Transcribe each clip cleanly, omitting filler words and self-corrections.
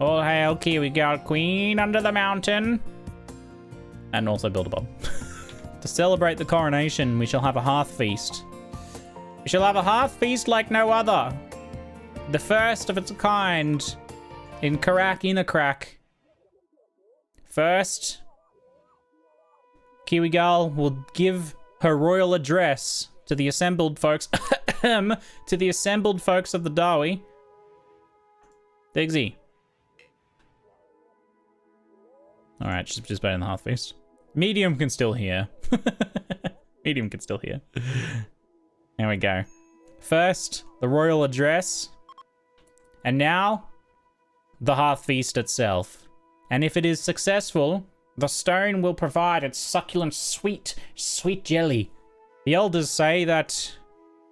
All hail Kiwi girl queen under the mountain. And also build a bomb. To celebrate the coronation, we shall have a hearth feast. We shall have a hearth feast like no other. The first of its kind in Inner. First, Kiwi girl will give her royal address to the assembled folks to the assembled folks of the Dawi. Digsy. Alright, she's participating in the hearth feast. Medium can still hear. Medium can still hear. There we go. First, the royal address. And now, the hearth feast itself. And if it is successful, the stone will provide its succulent, sweet jelly. The elders say that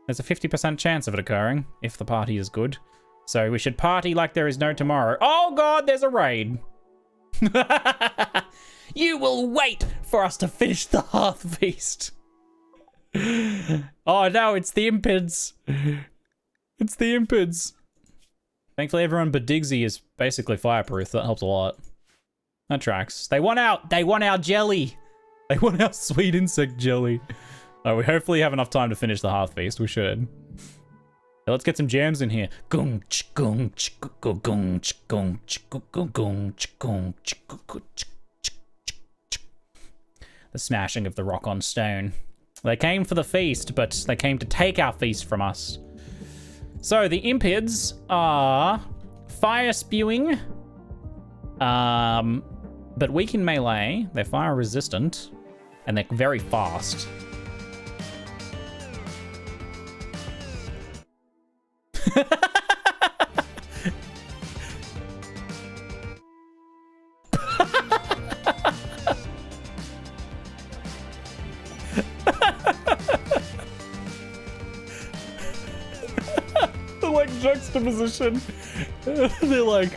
there's a 50% chance of it occurring, if the party is good. So we should party like there is no tomorrow. Oh god, there's a raid. You will wait for us to finish the hearth feast. Oh no, it's the impids. It's the impids. Thankfully everyone but Digsy is basically fireproof. That helps a lot. That tracks. They want our jelly. They want our sweet insect jelly. Oh, we hopefully have enough time to finish the hearth feast. We should. Yeah, let's get some jams in here. The smashing of the rock on stone. They came for the feast, but they came to take our feast from us. So the impids are fire spewing, but weak in melee. They're fire resistant, and they're very fast. Like juxtaposition. They're like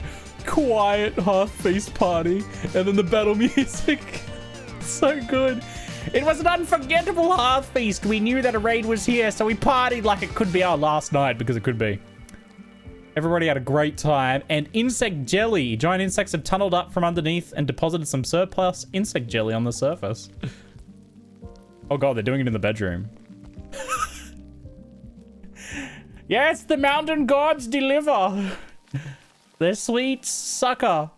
quiet hearth feast party, and then the battle music. So good. It was an unforgettable hearth feast. We knew that a raid was here, so we partied like it could be our last night, because it could be. Everybody had a great time. And insect jelly. Giant insects have tunneled up from underneath and deposited some surplus insect jelly on the surface. Oh god, they're doing it in the bedroom. Yes, the mountain gods deliver. They're sweet sucker.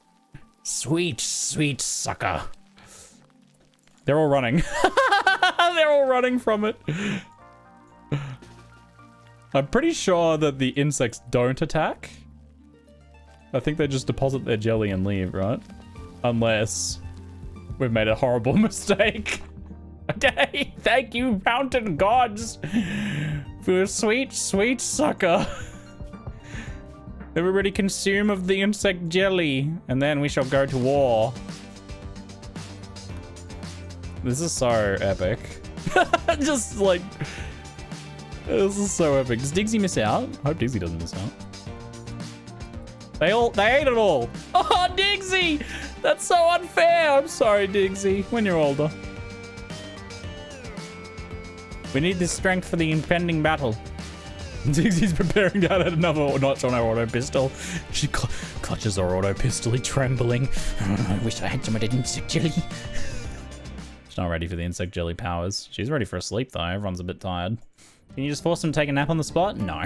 Sweet, sweet sucker. They're all running. They're all running from it. I'm pretty sure that the insects don't attack. I think they just deposit their jelly and leave, right? Unless we've made a horrible mistake. Okay, thank you, mountain gods, for a sweet, sweet sucker. Everybody consume of the insect jelly, and then we shall go to war. This is so epic. Just like, this is so epic. Does Digsy miss out? I hope Digsy doesn't miss out. They ate it all. Oh, Digsy! That's so unfair. I'm sorry, Digsy. When you're older. We need this strength for the impending battle. Dixie's preparing to add another notch on our auto pistol. She clutches her auto pistol, trembling. I wish I had some of that insect jelly. She's not ready for the insect jelly powers. She's ready for a sleep though. Everyone's a bit tired. Can you just force them to take a nap on the spot? No.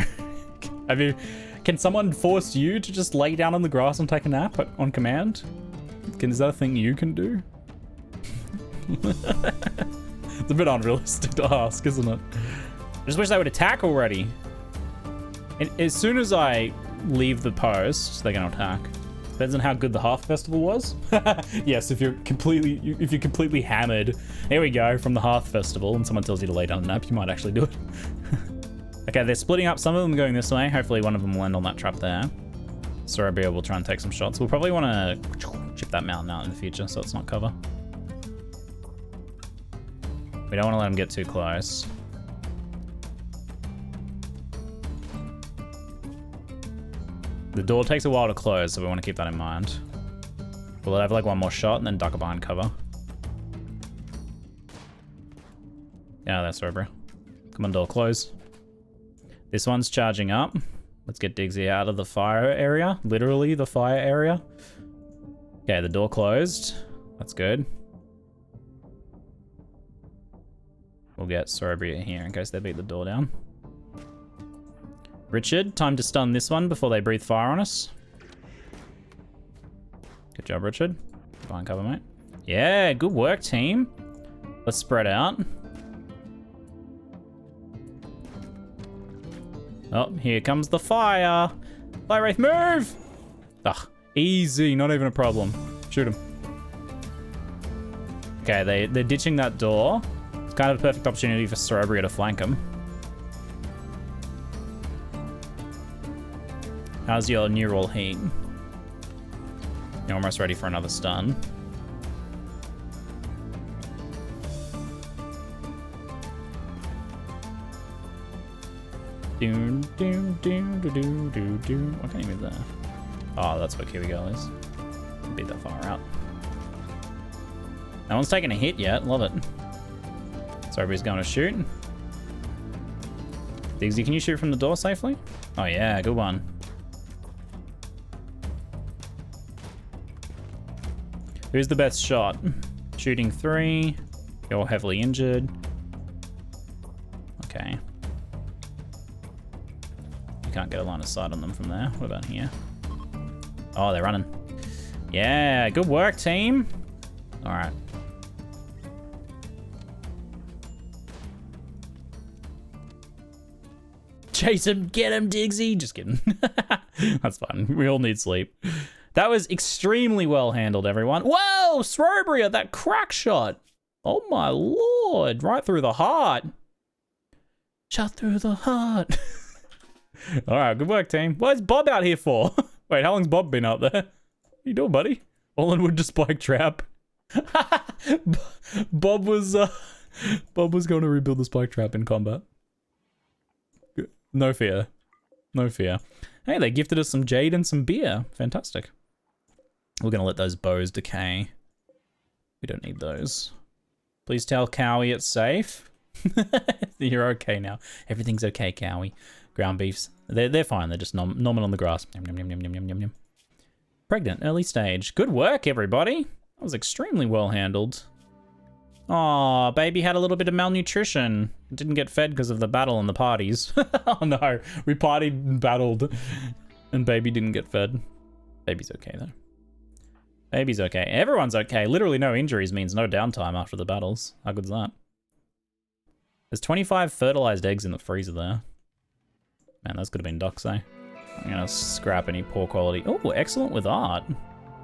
Can someone force you to just lay down on the grass and take a nap on command? Is that a thing you can do? It's a bit unrealistic to ask, isn't it? I just wish they would attack already. And as soon as I leave the post, they're gonna attack. Depends on how good the Hearth Festival was. Yes, if you're completely hammered, there we go, from the Hearth Festival, and someone tells you to lay down and nap, you might actually do it. Okay, they're splitting up. Some of them going this way. Hopefully one of them will land on that trap there. Sorabia will try and take some shots. We'll probably want to chip that mountain out in the future, so it's not cover. We don't want to let them get too close. The door takes a while to close, so we want to keep that in mind. We'll have like one more shot and then duck it behind cover. Yeah, that's over. Come on, door, close. This one's charging up. Let's get Diggsy out of the fire area. Literally the fire area. Okay, the door closed. That's good. We'll get Sorobria here in case they beat the door down. Richard, time to stun this one before they breathe fire on us. Good job, Richard. Behind cover, mate. Yeah, good work, team. Let's spread out. Oh, here comes the fire. Fire Wraith, move! Ugh, easy, not even a problem. Shoot him. Okay, they're ditching that door. It's kind of a perfect opportunity for Sorobria to flank him. How's your neural heat? You're almost ready for another stun. Doom, doom, doom, doom, doom, doom, doom. Why can't you move there? Oh, that's what Kiwi Girl is. Beat that far out. No one's taken a hit yet. Love it. Sorobria's going to shoot. Diggsy, can you shoot from the door safely? Oh yeah, good one. Who's the best shot? Shooting 3. You're heavily injured. Okay. You can't get a line of sight on them from there. What about here? Oh, they're running. Yeah, good work, team. All right. Chase him, get him, Diggsy. Just kidding. That's fine. We all need sleep. That was extremely well handled, everyone. Whoa, Sorobria, that crack shot. Oh my lord, right through the heart. Shot through the heart. All right, good work, team. What is Bob out here for? Wait, how long's Bob been out there? What are you doing, buddy? All in wood to spike trap. Bob was going to rebuild the spike trap in combat. No fear. No fear. Hey, they gifted us some jade and some beer. Fantastic. We're going to let those bows decay. We don't need those. Please tell Cowie it's safe. You're okay now. Everything's okay, Cowie. Ground beefs. They're fine. They're just nomming on the grass. Yum, yum, yum, yum, yum, yum, yum. Pregnant, early stage. Good work, everybody. That was extremely well handled. Aw, baby had a little bit of malnutrition. Didn't get fed because of the battle and the parties. Oh no, we partied and battled and baby didn't get fed. Baby's okay though. Baby's okay. Everyone's okay. Literally no injuries means no downtime after the battles. How good's that? There's 25 fertilized eggs in the freezer there. Man, those could have been ducks, eh? I'm gonna scrap any poor quality. Oh, excellent with art.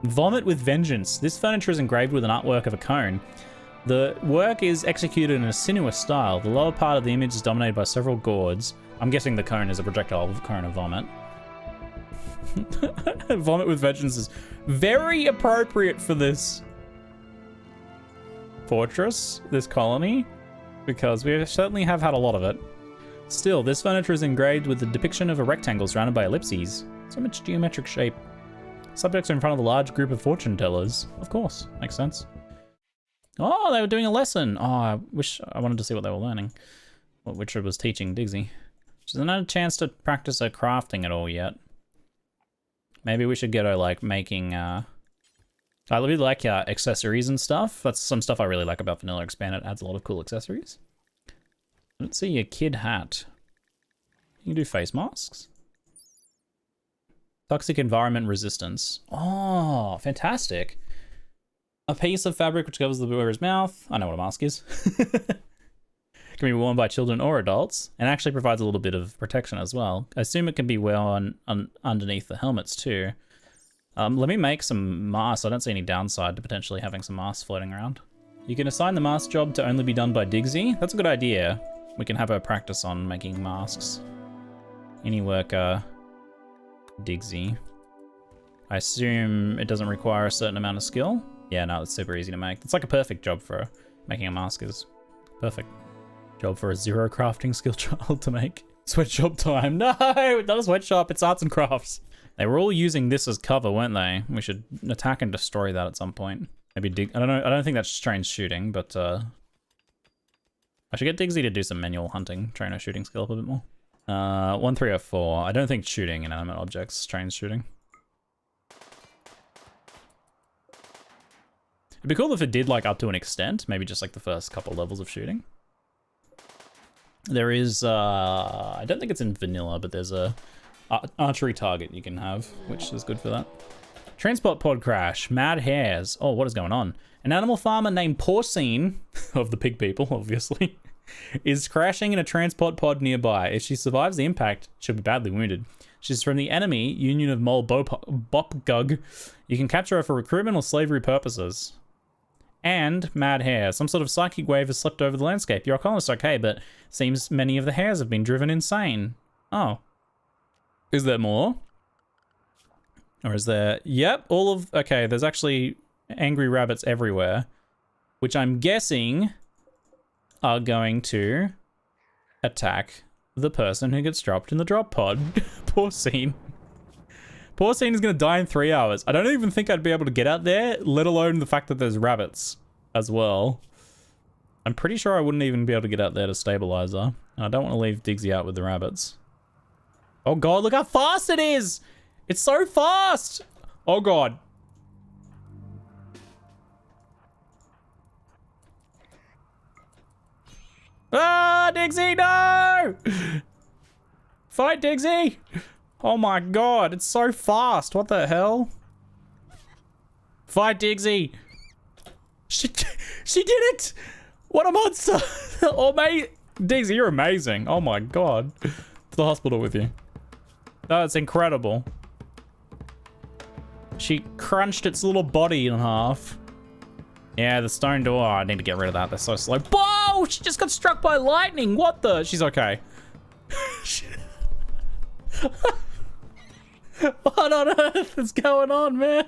Vomit with vengeance. This furniture is engraved with an artwork of a cone. The work is executed in a sinuous style. The lower part of the image is dominated by several gourds. I'm guessing the cone is a projectile cone of vomit. Vomit with vengeance is very appropriate for this fortress, this colony, because we certainly have had a lot of it. Still, this furniture is engraved with the depiction of a rectangle surrounded by ellipses. So much geometric shape. Subjects are in front of a large group of fortune tellers. Of course, makes sense. Oh, they were doing a lesson. Oh, I wish I wanted to see what they were learning. What Richard was teaching Diggsy. She hasn't had a chance to practice her crafting at all yet. Maybe we should get her, like, making, I really like accessories and stuff. That's some stuff I really like about Vanilla Expand. It adds a lot of cool accessories. Let's see your kid hat. You can do face masks. Toxic environment resistance. Oh, fantastic. A piece of fabric which covers the wearer's mouth. I know what a mask is. Can be worn by children or adults, and actually provides a little bit of protection as well. I assume it can be worn underneath the helmets too. Let me make some masks. I don't see any downside to potentially having some masks floating around. You can assign the mask job to only be done by Diggsy. That's a good idea. We can have her practice on making masks. Any worker, Diggsy. I assume it doesn't require a certain amount of skill. Yeah, no, it's super easy to make. It's like a perfect job for her. Making a mask is perfect. Job for a 0 crafting skill child to make. Sweatshop time. No, not a sweatshop. It's arts and crafts. They were all using this as cover, weren't they? We should attack and destroy that at some point. Maybe dig. I don't know. I don't think that's trained shooting, but I should get Diggsy to do some manual hunting, train her shooting skill up a bit more. 1304. I don't think shooting inanimate objects trains shooting. It'd be cool if it did like up to an extent, maybe just like the first couple levels of shooting. There is, I don't think it's in vanilla, but there's a archery target you can have, which is good for that. Transport pod crash, mad hares. Oh, what is going on? An animal farmer named Porcine, of the pig people, obviously, is crashing in a transport pod nearby. If she survives the impact, she'll be badly wounded. She's from the enemy Union of Mole Bopgug. You can capture her for recruitment or slavery purposes. And mad hare. Some sort of psychic wave has swept over the landscape. You're a colonist, okay, but seems many of the hares have been driven insane. Oh. Is there more? Or is there... Yep, all of... Okay, there's actually angry rabbits everywhere, which I'm guessing are going to attack the person who gets dropped in the drop pod. Porcine. Porcine is going to die in 3 hours. I don't even think I'd be able to get out there, let alone the fact that there's rabbits as well. I'm pretty sure I wouldn't even be able to get out there to stabilize her. I don't want to leave Diggsy out with the rabbits. Oh god, look how fast it is! It's so fast! Oh god. Ah, Diggsy, no! Fight, Diggsy! Oh my god, it's so fast. What the hell? Fight, Diggsy! She did it! What a monster! Oh, mate. Diggsy, you're amazing. Oh my god. To the hospital with you. That's incredible. She crunched its little body in half. Yeah, the stone door. I need to get rid of that. They're so slow. Whoa! She just got struck by lightning. What the? She's okay. What on earth is going on, man?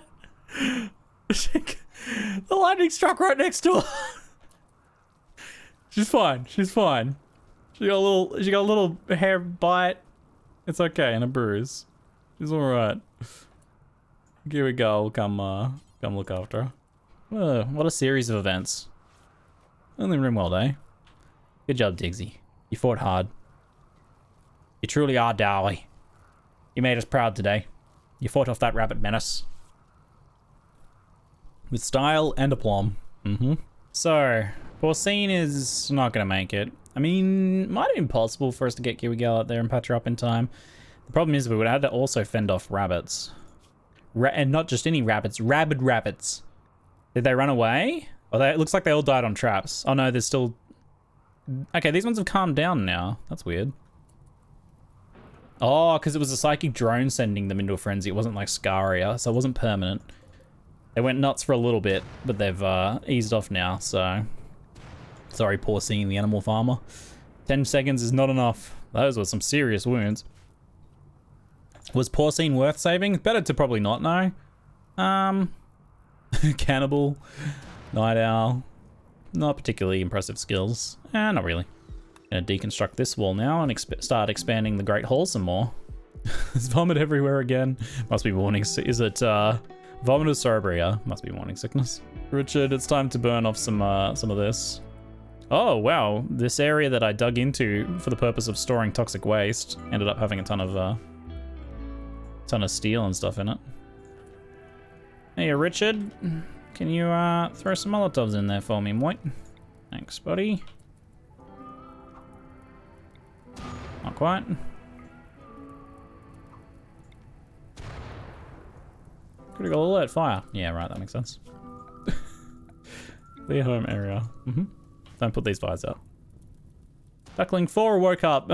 The lightning struck right next to her. She's fine. She's fine. She got a little hair bite. It's okay, and a bruise. She's all right. Here we go. Come look after her. What a series of events. Only RimWorld, eh? Good job, Diggsy. You fought hard. You truly are Dawi. You made us proud today. You fought off that rabbit menace. With style and aplomb. So, Porcine is not going to make it. I mean, might have been possible for us to get Kiwigal out there and patch her up in time. The problem is we would have had to also fend off rabbits. And not just any rabbits, rabid rabbits. Did they run away? Oh, it looks like they all died on traps. Oh no, there's still... Okay, these ones have calmed down now. That's weird. Oh, because it was a psychic drone sending them into a frenzy. It wasn't like Scaria, so it wasn't permanent. They went nuts for a little bit, but they've eased off now, so... Sorry, Porcine, the animal farmer. 10 seconds is not enough. Those were some serious wounds. Was Porcine worth saving? Better to probably not know. Cannibal, Night Owl. Not particularly impressive skills. Not really. Gonna deconstruct this wall now and start expanding the Great Hall some more. There's vomit everywhere again. Must be morning. Is it vomit or Cerebria? Must be morning sickness. Richard, it's time to burn off some of this. Oh wow, this area that I dug into for the purpose of storing toxic waste ended up having a ton of steel and stuff in it. Hey Richard, can you throw some Molotovs in there for me, Moit? Thanks, buddy. Not quite. Critical alert, fire. Yeah, right, that makes sense. Clear home area. Don't put these fires out. Duckling 4 woke up.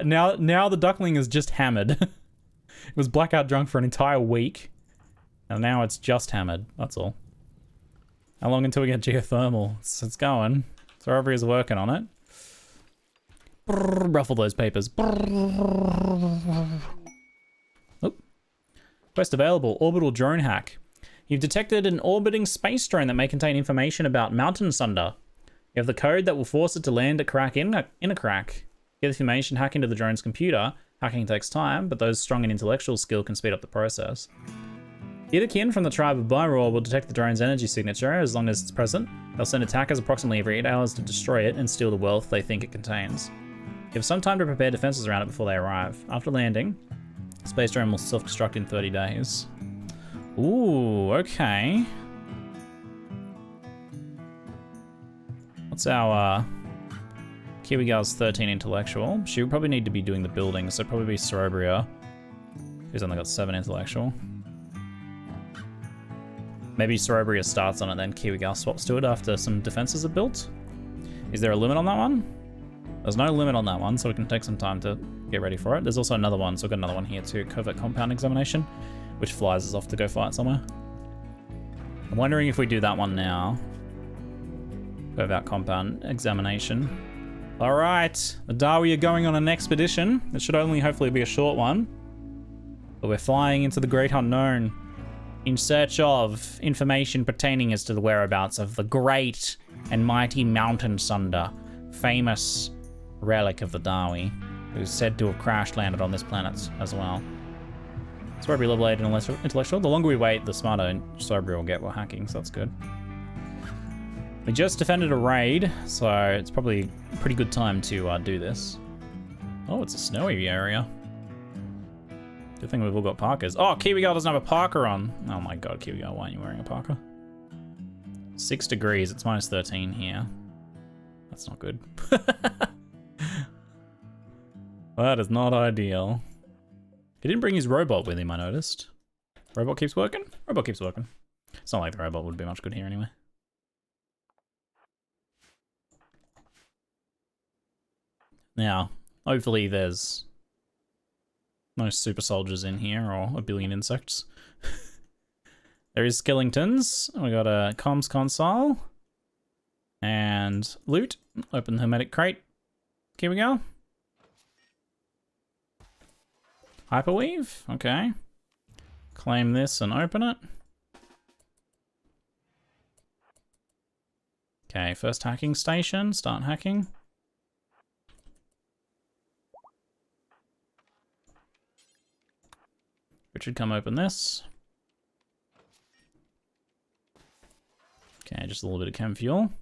Now the duckling is just hammered. It was blackout drunk for an entire week. And now it's just hammered, that's all. How long until we get geothermal? It's going. Cerebria is working on it. Brrr, ruffle those papers. Oh. Quest available, orbital drone hack. You've detected an orbiting space drone that may contain information about mountain sunder. You have the code that will force it to land a crack in a crack. Get the information, hack into the drone's computer. Hacking takes time, but those strong in intellectual skill can speed up the process. The Kin from the tribe of Biotech will detect the drone's energy signature as long as it's present. They'll send attackers approximately every 8 hours to destroy it and steal the wealth they think it contains. Give some time to prepare defenses around it before they arrive. After landing, Space Drone will self-destruct in 30 days. Ooh, okay. What's our Kiwi Girl's 13 intellectual? She would probably need to be doing the building, so it'd probably be Sorobria, who's only got 7 intellectual. Maybe Sorobria starts on it, then Kiwi Girl swaps to it after some defenses are built. Is there a limit on that one? There's no limit on that one, so we can take some time to get ready for it. There's also another one, so we've got another one here too, Covert Compound Examination, which flies us off to go fight somewhere. I'm wondering if we do that one now. Covert Compound Examination. All right, the Dawi are going on an expedition. It should only hopefully be a short one. But we're flying into the Great Unknown in search of information pertaining as to the whereabouts of the great and mighty Mountain Sunder, famous relic of the Dawi, who's said to have crash landed on this planet as well. Sorobria level 8 intellectual. The longer we wait, the smarter Sorobria will get while hacking, so that's good. We just defended a raid, so it's probably a pretty good time to do this. Oh, it's a snowy area. Good thing we've all got parkas. Oh, Kiwi Girl doesn't have a parka on. Oh my god, Kiwi Girl, why aren't you wearing a parka? 6 degrees, it's minus 13 here. That's not good. That is not ideal. He didn't bring his robot with him, I noticed. Robot keeps working? Robot keeps working. It's not like the robot would be much good here anyway. Now, hopefully there's no super soldiers in here or a billion insects. There is skeletons. We got a comms console. And loot. Open the hermetic crate. Here we go. Hyperweave. Okay. Claim this and open it. Okay, first hacking station. Start hacking. Richard, come open this. Okay, just a little bit of chem fuel.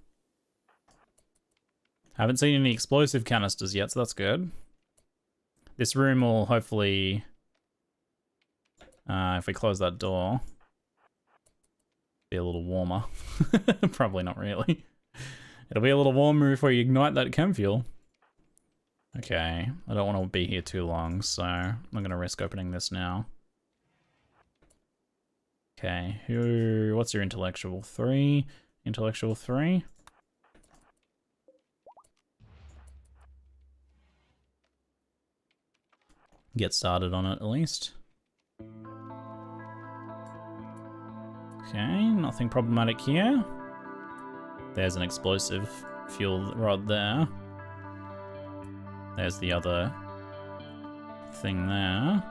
Haven't seen any explosive canisters yet, so that's good. This room will hopefully, if we close that door, be a little warmer. Probably not really. It'll be a little warmer if we ignite that chem fuel. Okay, I don't want to be here too long, so I'm going to risk opening this now. Okay, what's your intellectual? 3? Intellectual 3? Get started on it at least. Okay, nothing problematic here. There's an explosive fuel rod there. There's the other thing there.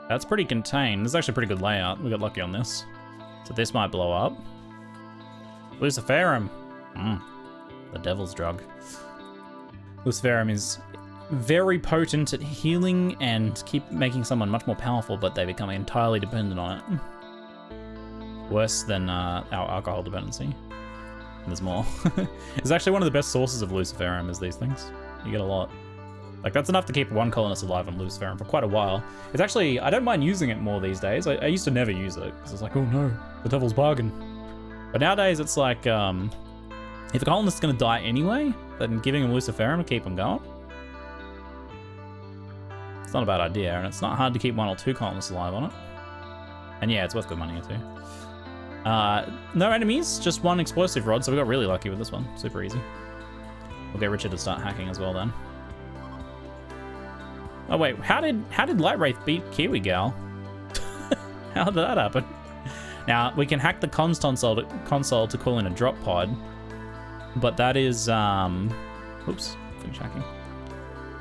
That's pretty contained. This is actually a pretty good layout. We got lucky on this. So this might blow up. Luciferum. The devil's drug. Luciferum is very potent at healing and keep making someone much more powerful, but they become entirely dependent on it. Worse than our alcohol dependency. There's more. It's actually one of the best sources of Luciferum is these things. You get a lot. Like, that's enough to keep one colonist alive on Luciferum for quite a while. It's actually, I don't mind using it more these days. I used to never use it, because it's like, oh no, the devil's bargain. But nowadays it's like, if a colonist's gonna die anyway, then giving him Luciferum to keep him going. It's not a bad idea, and it's not hard to keep 1 or 2 colonists alive on it. And yeah, it's worth good money too. No enemies, just 1 explosive rod, so we got really lucky with this one. Super easy. We'll get Richard to start hacking as well then. Oh wait, how did Light Wraith beat Kiwi Gal? How did that happen? Now, we can hack the comms console to call in a drop pod, but that is, oops, finish hacking.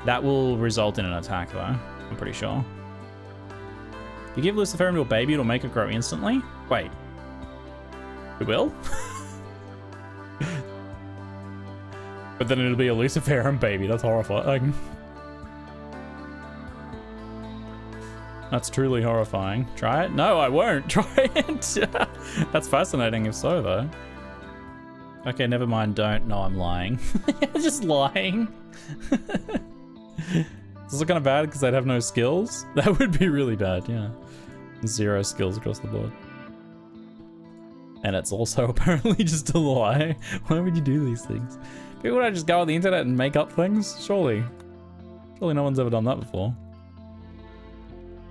That will result in an attack though, I'm pretty sure. If you give Luciferum to a baby, it'll make it grow instantly? Wait. It will? But then it'll be a Luciferum baby, that's horrifying. That's truly horrifying. Try it? No, I won't try it. That's fascinating if so, though. Okay, never mind, don't. No, I'm lying. Just lying. This is kind of bad because I'd have no skills. That would be really bad, yeah. 0 skills across the board. And it's also apparently just a lie. Why would you do these things? People would just go on the internet and make up things? Surely. Surely no one's ever done that before.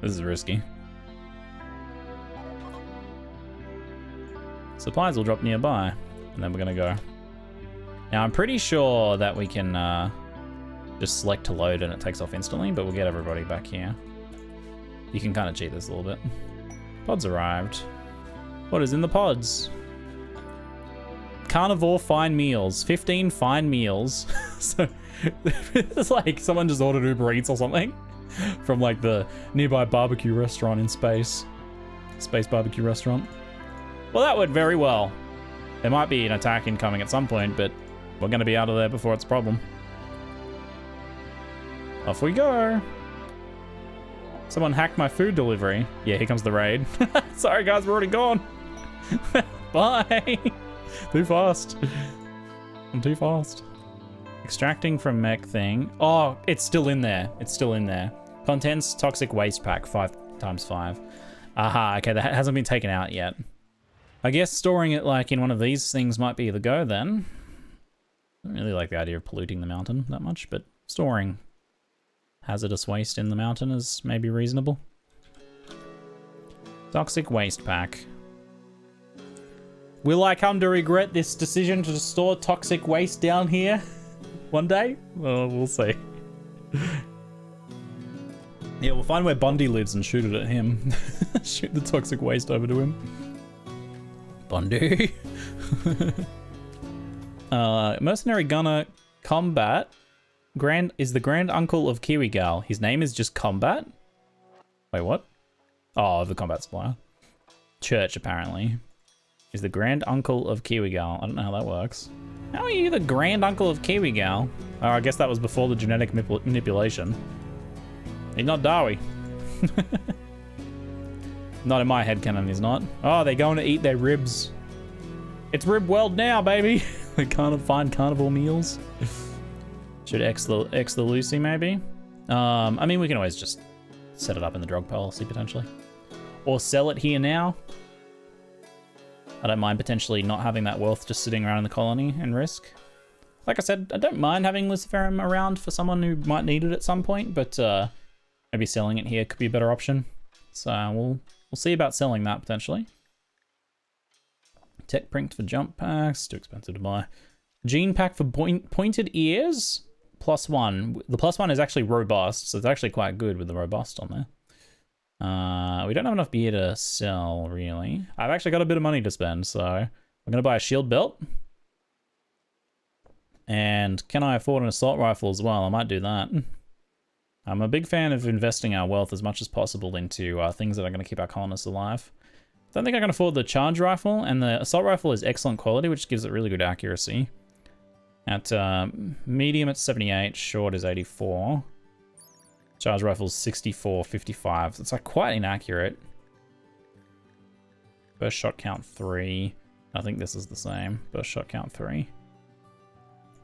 This is risky. Supplies will drop nearby, and then we're gonna go. Now I'm pretty sure that we can just select to load and it takes off instantly, but we'll get everybody back here. You can kind of cheat this a little bit. Pods arrived. What is in the pods? Carnivore fine meals. 15 fine meals. So it's like someone just ordered Uber Eats or something from like the nearby barbecue restaurant in space. Space barbecue restaurant. Well, that went very well. There might be an attack incoming at some point, but we're going to be out of there before it's a problem. Off we go. Someone hacked my food delivery. Yeah, here comes the raid. Sorry guys, we're already gone. Bye. Too fast. I'm too fast. Extracting from mech thing. Oh, it's still in there. It's still in there. Contents toxic waste pack 5x5. Aha, okay, that hasn't been taken out yet. I guess storing it like in one of these things might be the go then. I don't really like the idea of polluting the mountain that much, but storing hazardous waste in the mountain is maybe reasonable. Toxic waste pack. Will I come to regret this decision to store toxic waste down here one day? Well, we'll see. Yeah, we'll find where Bundy lives and shoot it at him. Shoot the toxic waste over to him. Bundy. Mercenary gunner combat. Is the grand uncle of Kiwi Gal. His name is just Combat? Wait, what? Oh, the combat supplier. Church, apparently. Is the grand uncle of Kiwi Gal. I don't know how that works. How are you the grand uncle of Kiwi Gal? Oh, I guess that was before the genetic manipulation. He's not Dawi. Not in my headcanon, he's not. Oh, they're going to eat their ribs. It's RimWorld now, baby. They can't find carnival meals. Should X the Lucy, maybe? I mean, we can always just set it up in the drug policy, potentially. Or sell it here now. I don't mind potentially not having that wealth just sitting around in the colony and risk. Like I said, I don't mind having Luciferum around for someone who might need it at some point, but maybe selling it here could be a better option. So we'll see about selling that potentially. Tech print for jump packs, too expensive to buy. Gene pack for pointed ears, +1. The +1 is actually robust, so it's actually quite good with the robust on there. We don't have enough beer to sell, really. I've actually got a bit of money to spend, so I'm going to buy a shield belt. And can I afford an assault rifle as well? I might do that. I'm a big fan of investing our wealth as much as possible into things that are going to keep our colonists alive. I don't think I can afford the charge rifle, and the assault rifle is excellent quality, which gives it really good accuracy. At medium, it's 78, short is 84. Charge rifle's 64, 55. It's like quite inaccurate. Burst shot count 3. I think this is the same. Burst shot count 3.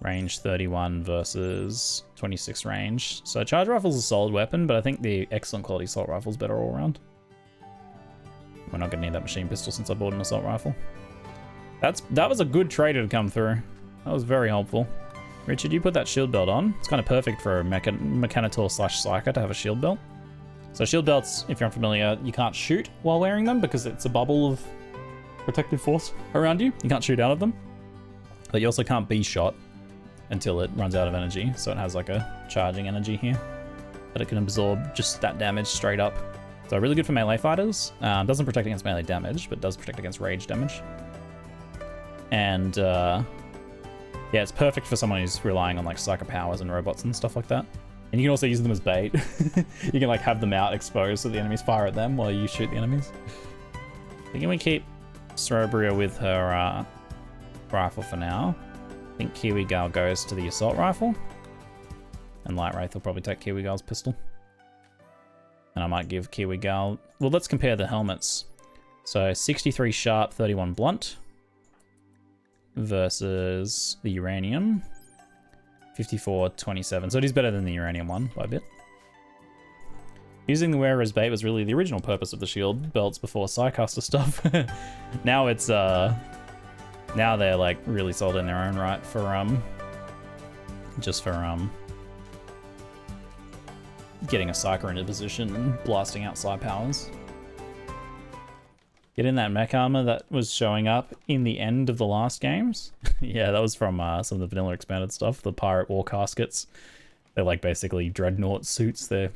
Range 31 versus 26 range. So charge rifle's a solid weapon, but I think the excellent quality assault rifle's better all around. We're not gonna need that machine pistol since I bought an assault rifle. That was a good trader to come through. That was very helpful. Richard, you put that shield belt on. It's kind of perfect for a Mechanitor / Psyker to have a shield belt. So shield belts, if you're unfamiliar, you can't shoot while wearing them because it's a bubble of protective force around you. You can't shoot out of them. But you also can't be shot until it runs out of energy. So it has like a charging energy here that it can absorb just that damage straight up. So really good for melee fighters. Doesn't protect against melee damage, but does protect against rage damage. And yeah, it's perfect for someone who's relying on like psycho powers and robots and stuff like that. And you can also use them as bait. You can like have them out exposed so the enemies fire at them while you shoot the enemies. Can we keep Sorobria with her rifle for now? I think Kiwi Gal goes to the assault rifle. And Light Wraith will probably take Kiwi Gal's pistol. And I might give Kiwi Gal... Well, let's compare the helmets. So 63 sharp, 31 blunt. Versus the uranium. 54.27. So it is better than the uranium one by a bit. Using the wearer as bait was really the original purpose of the shield belts before Psycaster stuff. Now it's now they're like really sold in their own right for just for getting a Psyker into position and blasting out Psy powers. Get in that mech armor that was showing up in the end of the last games. Yeah, that was from some of the vanilla expanded stuff. The pirate war caskets. They're like basically dreadnought suits. They're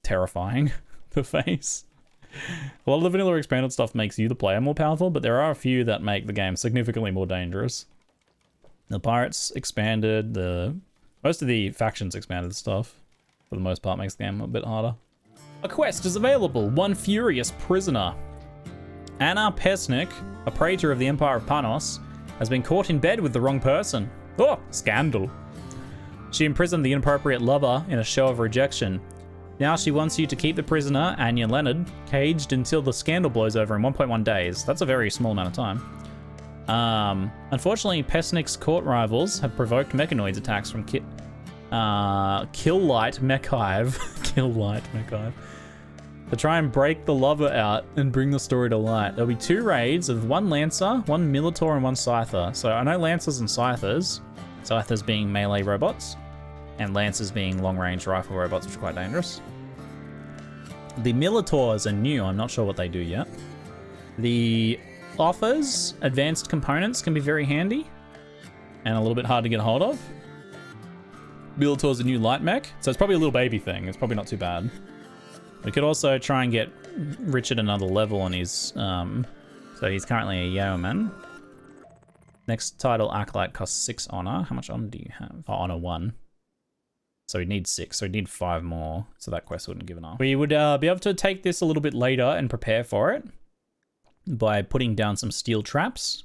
terrifying to face. A lot of the vanilla expanded stuff makes you, the player, more powerful, but there are a few that make the game significantly more dangerous. The pirates expanded, most of the factions expanded stuff, for the most part, makes the game a bit harder. A quest is available, one furious prisoner. Anna Pesnik, a praetor of the Empire of Panos, has been caught in bed with the wrong person. Oh, scandal. She imprisoned the inappropriate lover in a show of rejection. Now she wants you to keep the prisoner, Anya Leonard, caged until the scandal blows over in 1.1 days. That's a very small amount of time. Unfortunately, Pesnik's court rivals have provoked mechanoids attacks from Kill-Light Mech-Hive. Kill-Light Mech-Hive. To try and break the lover out and bring the story to light. There'll be 2 raids of 1 Lancer, 1 Minotaur, and 1 Scyther. So I know Lancers and Scythers. Scythers being melee robots, and Lancers being long-range rifle robots, which are quite dangerous. The Minotaurs are new, I'm not sure what they do yet. The offers, advanced components can be very handy, and a little bit hard to get hold of. Minotaur's a new light mech, so it's probably a little baby thing, it's probably not too bad. We could also try and get Richard another level on his, so he's currently a yeoman. Next title, Acolyte, costs 6 honor. How much honor do you have? Oh, honor 1. So we'd need 6, so we'd need 5 more, so that quest wouldn't give enough. We would be able to take this a little bit later and prepare for it by putting down some steel traps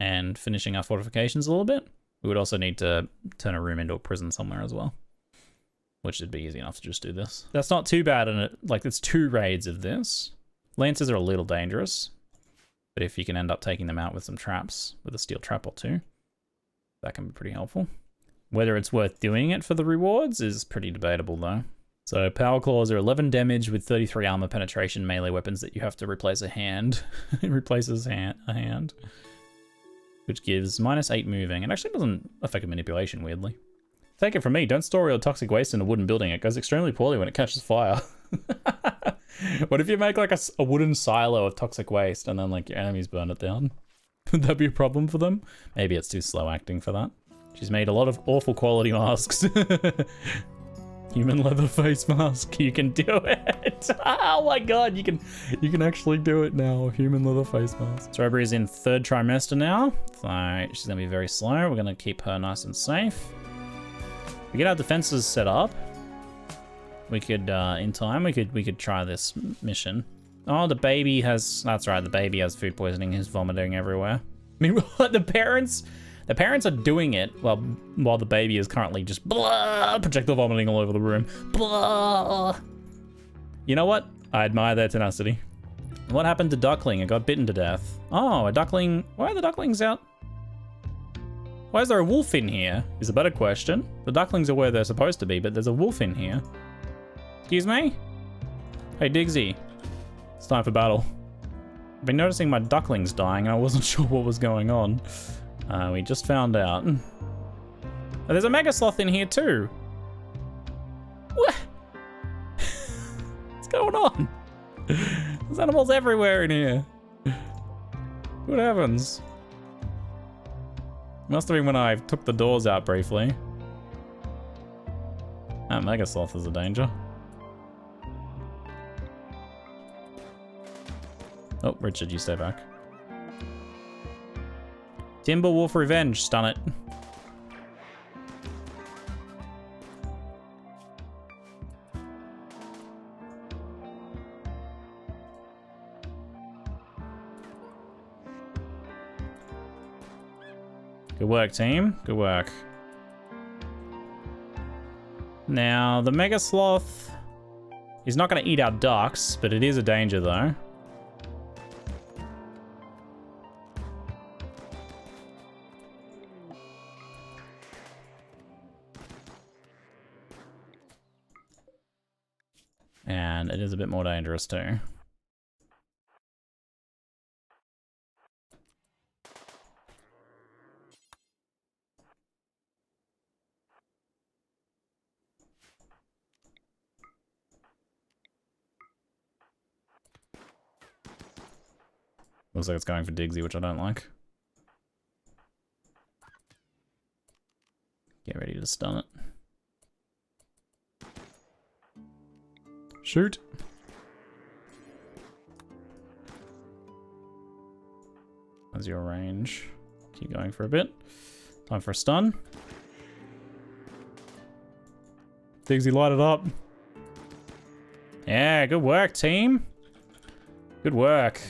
and finishing our fortifications a little bit. We would also need to turn a room into a prison somewhere as well, which would be easy enough to just do this. That's not too bad, and it's 2 raids of this. Lancers are a little dangerous, but if you can end up taking them out with some traps, with a steel trap or 2, that can be pretty helpful. Whether it's worth doing it for the rewards is pretty debatable though. So power claws are 11 damage with 33 armor penetration melee weapons that you have to replace a hand. It replaces a hand, which gives -8 moving. It actually doesn't affect manipulation, weirdly. Take it from me, don't store your toxic waste in a wooden building. It goes extremely poorly when it catches fire. What if you make like a wooden silo of toxic waste and then like your enemies burn it down? Would that be a problem for them? Maybe it's too slow acting for that. She's made a lot of awful quality masks. Human leather face mask, you can do it. Oh my god, you can actually do it now. Human leather face mask. Strawberry is in 3rd trimester now, so she's gonna be very slow. We're gonna keep her nice and safe. We get our defenses set up. We could, in time, we could try this mission. Oh, the baby has, that's right, the baby has food poisoning. He's vomiting everywhere. I mean, the parents are doing it while the baby is currently just blah, projectile vomiting all over the room. Blah. You know what? I admire their tenacity. What happened to Duckling? It got bitten to death. Oh, a duckling. Why are the ducklings out? Why is there a wolf in here? Is a better question. The ducklings are where they're supposed to be, but there's a wolf in here. Excuse me? Hey, Diggsy. It's time for battle. I've been noticing my ducklings dying and I wasn't sure what was going on. We just found out. Oh, there's a mega sloth in here too. What? What's going on? There's animals everywhere in here. What happens? Must have been when I took the doors out briefly. That mega sloth is a danger. Oh, Richard, you stay back. Timberwolf Revenge, stun it. Good work, team. Good work. Now, the Mega Sloth is not going to eat our ducks, but it is a danger, though. And it is a bit more dangerous too. Looks like it's going for Diggsy, which I don't like. Get ready to stun it. Shoot. How's your range? Keep going for a bit. Time for a stun. Diggsy, light it up. Yeah, good work, team. Good work.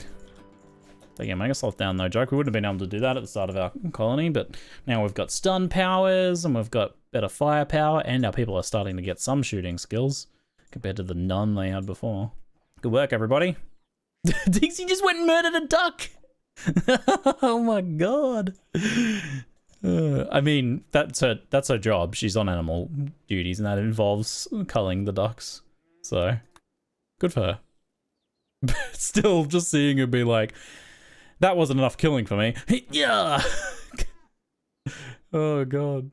Taking Megasoft down, no joke. We wouldn't have been able to do that at the start of our colony, but now we've got stun powers and we've got better firepower, and our people are starting to get some shooting skills compared to the none they had before. Good work, everybody. Diggsy just went and murdered a duck. Oh my god. I mean, that's her job. She's on animal duties, and that involves culling the ducks. So, good for her. Still, just seeing her be like, that wasn't enough killing for me. Yeah. Oh god.